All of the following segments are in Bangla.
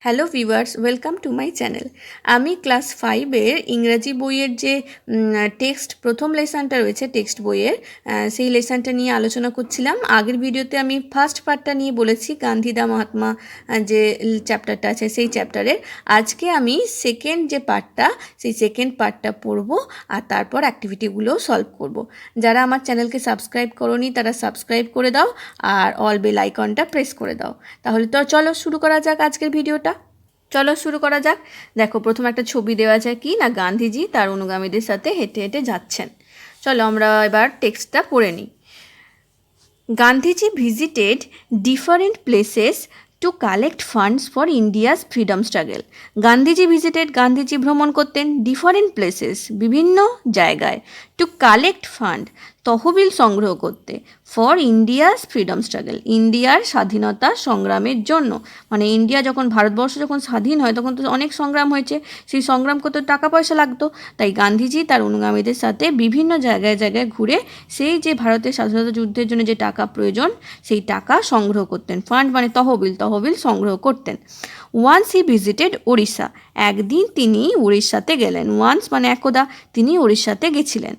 Hello viewers, welcome to my channel. আমি ক্লাস 5-এর ইংরাজি বইয়ের যে টেক্সট প্রথম লেসনটা রয়েছে টেক্সট বইয়ের, সেই লেসনটা নিয়ে আলোচনা করছিলাম। আগের ভিডিওতে আমি ফার্স্ট পার্টটা নিয়ে বলেছি, গান্ধীদা মহাত্মা যে চ্যাপ্টারটা আছে সেই চ্যাপ্টারের। আজকে আমি সেকেন্ড যে পার্টটা, সেই সেকেন্ড পার্টটা পড়বো আর তারপর অ্যাক্টিভিটিগুলোও সলভ করব। যারা আমার চ্যানেলকে সাবস্ক্রাইব করোনি তারা সাবস্ক্রাইব করে দাও আর অল বেল আইকনটা প্রেস করে দাও। তাহলে তো চলো শুরু করা যাক আজকের ভিডিওটা। চলো শুরু করা যাক। দেখো, প্রথম একটা ছবি দেওয়া আছে, কি না গান্ধীজি তার অনুগামীদের সাথে হেঁটে হেঁটে যাচ্ছেন। চলো আমরা এবার টেক্সটটা পড়ে নিই। Gandhiji visited different places two collect funds for India's freedom struggle. Gandhiji ভ্রমণ করতেন ডিফারেন্ট প্লেসেস, বিভিন্ন জায়গায়, টু কালেক্ট ফান্ড, তহবিল সংগ্রহ করতে, ফর ইন্ডিয়াস ফ্রিডম স্ট্রাগল, ইন্ডিয়ার স্বাধীনতা সংগ্রামের জন্য। মানে ইন্ডিয়া যখন, ভারতবর্ষ যখন স্বাধীন হয় তখন তো অনেক সংগ্রাম হয়েছে, সেই সংগ্রাম করতে টাকা পয়সা লাগতো। তাই গান্ধীজি তার অনুগামীদের সাথে বিভিন্ন জায়গায় জায়গায় ঘুরে সেই যে ভারতের স্বাধীনতা যুদ্ধের জন্য যে টাকা প্রয়োজন সেই টাকা সংগ্রহ করতেন। ফান্ড মানে তহবিল সংগ্রহ করতেন। ওয়ান্স হি ভিজিটেড ওড়িশা, একদিন তিনি উড়িষ্যাতে গেলেন। ওয়ান্স মানে একদা তিনি উড়িষ্যাতে গেছিলেন।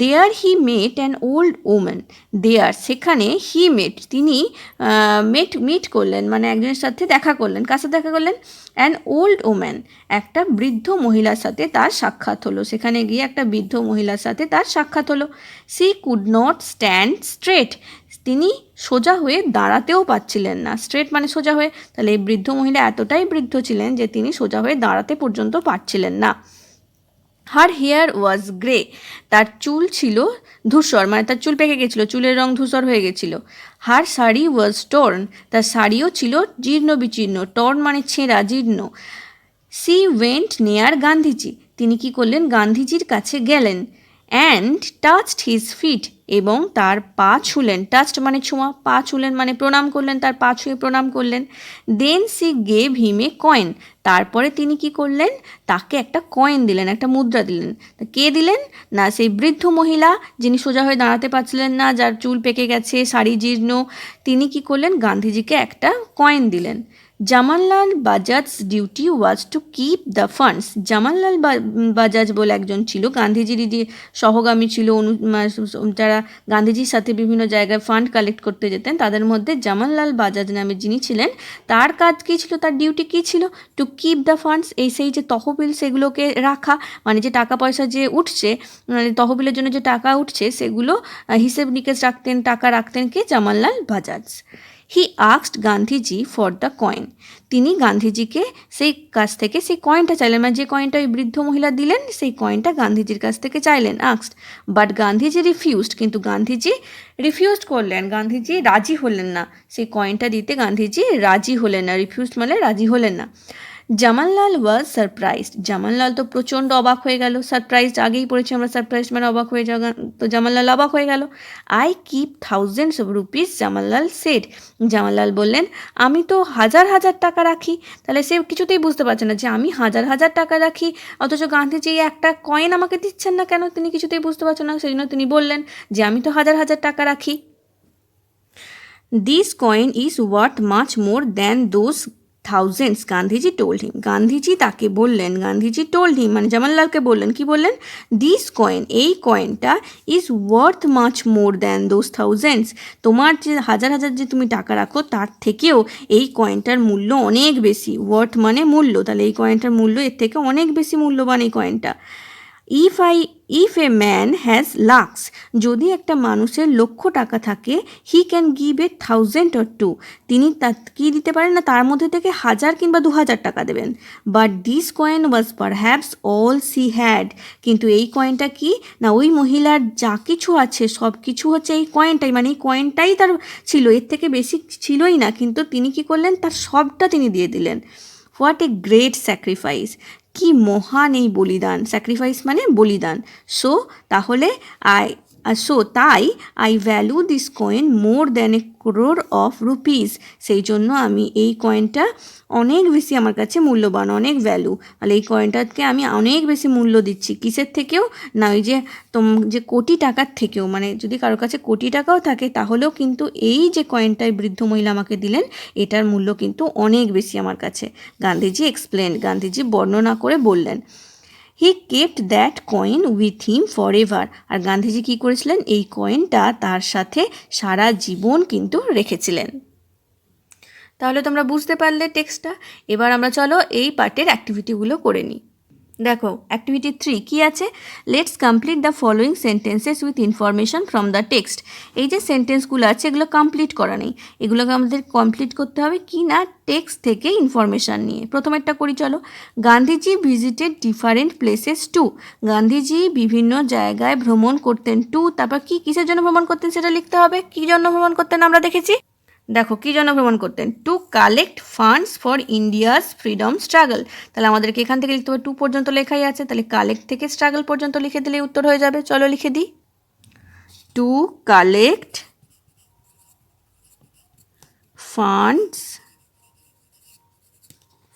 দেয়ার he met an old woman, দেয়ার সেখানে, হি মেট তিনি মিট করলেন মানে একজনের সাথে দেখা করলেন। কার সাথে দেখা করলেন? অ্যান ওল্ড ওম্যান, একটা বৃদ্ধ মহিলার সাথে তার সাক্ষাৎ হলো। সেখানে গিয়ে একটা বৃদ্ধ মহিলার সাথে তার সাক্ষাৎ হলো। C could not stand straight, তিনি সোজা হয়ে দাঁড়াতেও পারছিলেন না। স্ট্রেট মানে সোজা হয়ে, তাহলে এই বৃদ্ধ মহিলা এতটাই বৃদ্ধ ছিলেন যে তিনি সোজা হয়ে দাঁড়াতে পর্যন্ত পারছিলেন না। হার হেয়ার ওয়াজ গ্রে, তার চুল ছিল ধূসর, মানে তার চুল পেকে গেছিলো, চুলের রং ধূসর হয়ে গেছিলো। হার শাড়ি ওয়াজ টর্ন, তার শাড়িও ছিল জীর্ণ বিচীর্ণ, টর্ন মানে ছেঁড়া, জীর্ণ। সি ওয়েন্ট নিয়ার গান্ধীজি, তিনি কি করলেন? গান্ধীজির কাছে গেলেন। অ্যান্ড টাচড হিজ ফিট, এবং তার পা ছুলেন। টাচড মানে ছোঁয়া, পা ছুলেন মানে প্রণাম করলেন, তার পা ছুঁয়ে প্রণাম করলেন। Then she gave him a coin, তারপরে তিনি কি করলেন? তাকে একটা কয়েন দিলেন, একটা মুদ্রা দিলেন। কে দিলেন? না সেই বৃদ্ধ মহিলা যিনি সোজা হয়ে দাঁড়াতে পারছিলেন না, যার চুল পেকে গেছে, শাড়ি জীর্ণ, তিনি কি করলেন? গান্ধীজিকে একটা কয়েন দিলেন। Jamnalal Bajaj duty was to keep the funds, Jamnalal Bajaj বলে একজন ছিল, গান্ধীজির যে সহগামী ছিল, যারা গান্ধীজির সাথে বিভিন্ন জায়গায় ফান্ড কালেক্ট করতে যেতেন, তাদের মধ্যে জামানলাল বাজাজ নামে যিনি ছিলেন, তার কাজ কী ছিল, তার ডিউটি কী ছিল? টু কিপ দ্য ফান্ডস, সেই যে তহবিল সেগুলোকে রাখা, মানে যে টাকা পয়সা যে উঠছে, মানে তহবিলের জন্য যে টাকা উঠছে সেগুলো হিসেব নিকেশ রাখতেন, টাকা রাখতেন কে? Jamnalal Bajaj. He asked Gandhiji for the coin, তিনি গান্ধীজিকে সেই কাছ থেকে সেই কয়েনটা চাইলেন, মানে যে কয়েনটা ওই বৃদ্ধ মহিলা দিলেন সেই কয়েনটা গান্ধীজির কাছ থেকে চাইলেন, আস্কড। বাট গান্ধীজি রিফিউজড, কিন্তু গান্ধীজি রিফিউজড করলেন, গান্ধীজি রাজি হলেন না, সেই কয়েনটা দিতে গান্ধীজি রাজি হলেন না। রিফিউজড মানে রাজি হলেন না। জামানলাল ওয়াজ সারপ্রাইজড, জামানলাল তো প্রচণ্ড অবাক হয়ে গেল। সারপ্রাইজড আগেই পড়েছি আমরা, সারপ্রাইজড মানে অবাক হয়ে যাওয়া, তো জামানলাল অবাক হয়ে গেল। I keep thousands of rupees, Jamnalal said, Jamnalal বললেন আমি তো হাজার হাজার টাকা রাখি। তাহলে সে কিছুতেই বুঝতে পারছে না যে আমি হাজার হাজার টাকা রাখি, অথচ গান্ধীজি একটা কয়েন আমাকে দিচ্ছেন না কেন, তিনি কিছুতেই বুঝতে পারছেন না। সেই জন্য তিনি বললেন যে আমি তো হাজার হাজার টাকা রাখি। This coin is worth much more than those thousands, Gandhiji told him, Gandhiji তাকে বললেন, গান্ধীজি টোল্ড হিম মানে জামানলালকে বললেন, কি বললেন? দিস কয়েন, এই কয়েনটা, is worth much more than those thousands, তোমার যে হাজার হাজার যে তুমি টাকা রাখো তার থেকেও এই কয়েনটার মূল্য অনেক বেশি। ওয়ার্থ মানে মূল্য, তাহলে এই কয়েনটার মূল্য এর থেকে অনেক বেশি মূল্যবান এই কয়েনটা। If a man has lakhs, যদি একটা মানুষের লক্ষ টাকা থাকে, he can give a 1000 or 2, তিনি কী দিতে পারেন না, তার মধ্যে থেকে 1000 কিংবা 2000 টাকা দেবেন। But this coin was perhaps all she had, কিন্তু এই কয়েনটা কি না, ওই মহিলার যা কিছু আছে সব কিছু হচ্ছে এই কয়েনটাই, মানে এই কয়েনটাই তার ছিল, এর থেকে বেশি ছিলই না, কিন্তু তিনি কি করলেন? তার সবটা তিনি দিয়ে দিলেন। হোয়াট এ গ্রেট স্যাক্রিফাইস, কি মহান এই বলিদান, স্যাক্রিফাইস মানে বলিদান। সো তাহলে আর সো তাই I value this coin more than a crore of rupees, সেই জন্য আমি এই কয়েনটা অনেক বেশি আমার কাছে মূল্যবান, অনেক ভ্যালু, তাহলে এই কয়েনটাকে আমি অনেক বেশি মূল্য দিচ্ছি। কিসের থেকেও না, ওই যে কোটি টাকার থেকেও, মানে যদি কারোর কাছে কোটি টাকাও থাকে তাহলেও কিন্তু এই যে কয়েনটাই বৃদ্ধ মহিলা আমাকে দিলেন এটার মূল্য কিন্তু অনেক বেশি আমার কাছে। গান্ধীজি এক্সপ্লেন, গান্ধীজি বর্ণনা করে বললেন। He kept that coin with him forever এভার, আর গান্ধীজি কী করেছিলেন, এই কয়েনটা তার সাথে সারা জীবন কিন্তু রেখেছিলেন। তাহলে তোমরা বুঝতে পারলে টেক্সটটা। এবার আমরা চলো এই পার্টের অ্যাক্টিভিটিগুলো করে নিই। দেখো অ্যাক্টিভিটি 3 কী আছে, let's complete the following sentences with information from the text. এই যে সেন্টেন্সগুলো আছে এগুলো কমপ্লিট করা নেই, এগুলোকে আমাদের কমপ্লিট করতে হবে কি না, টেক্সট থেকে ইনফরমেশান নিয়ে। প্রথমেরটা করি চলো। Gandhiji visited different places two, Gandhiji বিভিন্ন জায়গায় ভ্রমণ করতেন টু, তারপর কি কিসের জন্য ভ্রমণ করতেন সেটা লিখতে হবে। কী জন্য ভ্রমণ করতেন আমরা দেখেছি, দেখো কী জন্য ভ্রমণ করতেন, two collect funds for India's freedom struggle. তাহলে আমাদেরকে এখান থেকে লিখতে হবে, টু পর্যন্ত লেখাই আছে, তাহলে কালেক্ট থেকে স্ট্রাগল পর্যন্ত লিখে দিলে উত্তর হয়ে যাবে। চলো লিখে দিই, to collect funds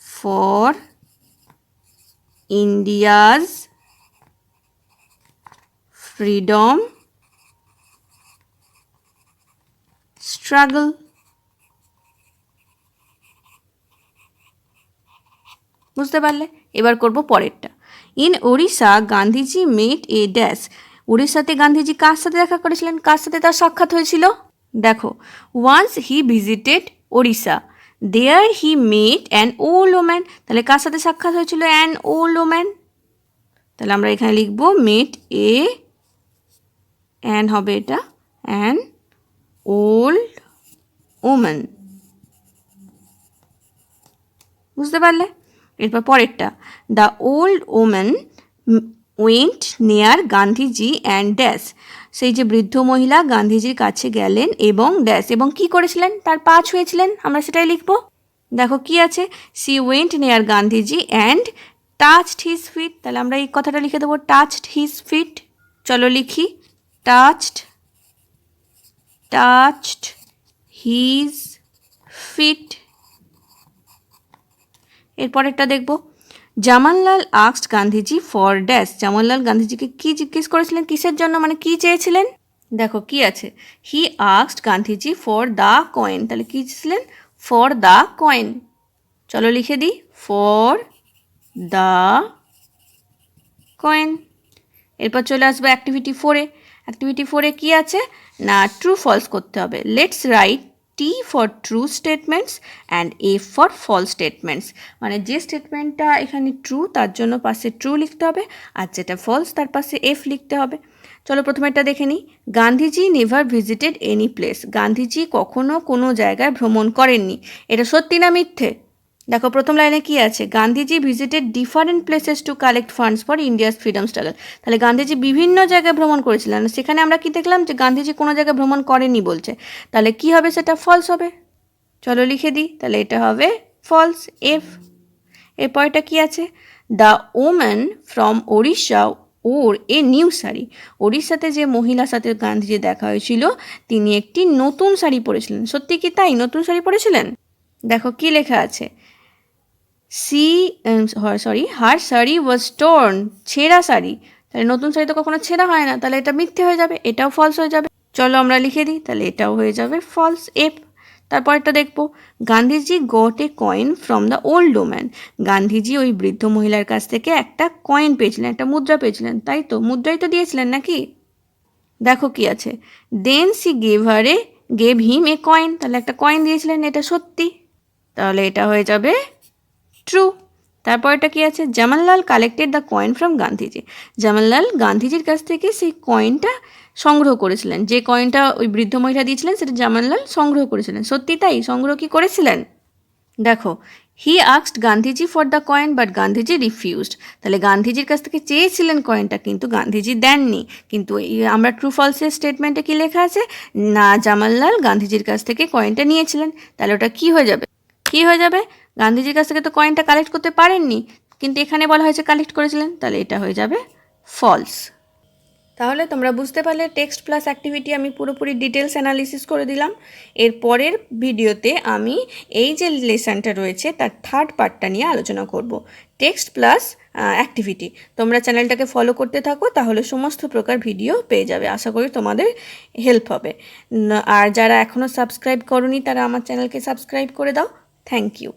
for India's freedom struggle. বুঝতে পারলে? এবার করব পরেরটা। In Odisha Gandhiji met a dash, উড়িষ্যাতে গান্ধীজি কার সাথে দেখা করেছিলেন, কার সাথে তার সাক্ষাৎ হয়েছিল, দেখো once he visited Odisha there he met an old woman, তাহলে কার সাথে সাক্ষাৎ হয়েছিল, অ্যান ওল্ড ওম্যান। তাহলে আমরা এখানে লিখব মেট এ, অ্যান হবে এটা, অ্যান ওল্ড ওম্যান। বুঝতে পারলে? এরপর পরেরটা, দ্য ওল্ড ওম্যান ওয়েন্ট নেয়ার গান্ধীজি অ্যান্ড ড্যাশ, সেই যে বৃদ্ধ মহিলা গান্ধীজির কাছে গেলেন এবং ড্যাশ, এবং কি করেছিলেন, তার পা ছুঁয়েছিলেন, আমরা সেটাই লিখব। দেখো কি আছে, সি ওয়েন্ট নেয়ার Gandhiji and touched his fit, তাহলে আমরা এই কথাটা লিখে দেবো, টাচড হিজ ফিট। চলো লিখি, টাচড হিজ ফিট। এরপরেরটা দেখব, Jamnalal asked Gandhiji for dash, Jamnalal গান্ধীজিকে কি জিজ্ঞেস করেছিলেন, কিসের জন্য, মানে কি চেয়েছিলেন, দেখো কি আছে, হি asked Gandhiji for the coin, তাহলে কি চেয়েছিলেন, ফর দ্য কয়েন। চলো লিখে দিই, ফর দ্য কয়েন। এরপর চলে আসবো অ্যাক্টিভিটি 4-এ। অ্যাক্টিভিটি 4-এ কী আছে না, ট্রু ফলস করতে হবে। Let's write T for true statements and F for false statements, মানে যে স্টেটমেন্টটা এখানে ট্রু তার জন্য পাশে ট্রু লিখতে হবে, আর যেটা ফলস তার পাশে এফ লিখতে হবে। চলো প্রথমেরটা দেখে নিই, Gandhiji never visited any place, Gandhiji কখনো কোনো জায়গায় ভ্রমণ করেননি, এটা সত্যি না মিথ্যে। দেখো প্রথম লাইনে কি আছে, Gandhiji visited different places two collect funds for India's freedom struggle, তাহলে গান্ধীজি বিভিন্ন জায়গায় ভ্রমণ করেছিলেন, সেখানে আমরা কি দেখলাম যে গান্ধীজি কোনো জায়গায় ভ্রমণ করেনি বলছে, তাহলে কি হবে, সেটা ফলস হবে। চলো লিখে দিই, তাহলে এটা হবে ফলস, এফ। এরপরটা কি আছে, the woman from Odisha wore a new sari, ওড়িশাতে যে মহিলার সাথে গান্ধীজি দেখা হয়েছিল তিনি একটি নতুন শাড়ি পরেছিলেন, সত্যি কি তাই নতুন শাড়ি পরেছিলেন। দেখো কি লেখা আছে, হার শাড়ি ওয়াজ টর্ন, ছেঁড়া শাড়ি, তাহলে নতুন শাড়ি তো কখনো ছেঁড়া হয় না, তাহলে এটা মিথ্যে হয়ে যাবে, এটাও ফলস হয়ে যাবে। চলো আমরা লিখে দিই, তাহলে এটাও হয়ে যাবে ফলস, এফ। তারপরটা দেখবো, Gandhiji got a coin from the old woman, Gandhiji ওই বৃদ্ধ মহিলার কাছ থেকে একটা কয়েন পেয়েছিলেন, একটা মুদ্রা পেয়েছিলেন, তাই তো মুদ্রাই তো দিয়েছিলেন নাকি। দেখো কি আছে, then she gave him a coin, তাহলে একটা কয়েন দিয়েছিলেন, এটা সত্যি, তাহলে এটা হয়ে যাবে ট্রু। তারপর এটা কি আছে, Jamnalal collected the coin from Gandhiji, Jamnalal গান্ধীজির কাছ থেকে সেই কয়েনটা সংগ্রহ করেছিলেন, যে কয়েনটা ওই বৃদ্ধ মহিলা দিয়েছিলেন সেটা জামানলাল সংগ্রহ করেছিলেন, সত্যি তাই, সংগ্রহ কি করেছিলেন। দেখো হি asked Gandhiji for the coin but Gandhiji refused, তাহলে গান্ধীজির কাছ থেকে চেয়েছিলেন কয়েনটা কিন্তু গান্ধীজি দেননি, কিন্তু আমরা ট্রু ফলসের স্টেটমেন্টে কি লেখা আছে না, জামানলাল গান্ধীজির কাছ থেকে কয়েনটা নিয়েছিলেন, তাহলে ওটা কি হয়ে যাবে, কি হয়ে যাবে, গান্ধীজির কাছ থেকে তো কয়েনটা কালেক্ট করতে পারেননি, কিন্তু এখানে বলা হয়েছে কালেক্ট করেছিলেন, তাহলে এটা হয়ে যাবে ফলস। তাহলে তোমরা বুঝতে পারলে টেক্সট প্লাস অ্যাক্টিভিটি আমি পুরোপুরি ডিটেলস অ্যানালিসিস করে দিলাম। এর পরের ভিডিওতে আমি এই যে লেসনটা রয়েছে তার থার্ড পার্টটা নিয়ে আলোচনা করব, টেক্সট প্লাস অ্যাক্টিভিটি। তোমরা চ্যানেলটাকে ফলো করতে থাকো, তাহলে সমস্ত প্রকার ভিডিও পেয়ে যাবে। আশা করি তোমাদের হেল্প হবে। আর যারা এখনও সাবস্ক্রাইব করোনি তারা আমার চ্যানেলকে সাবস্ক্রাইব করে দাও। Thank you.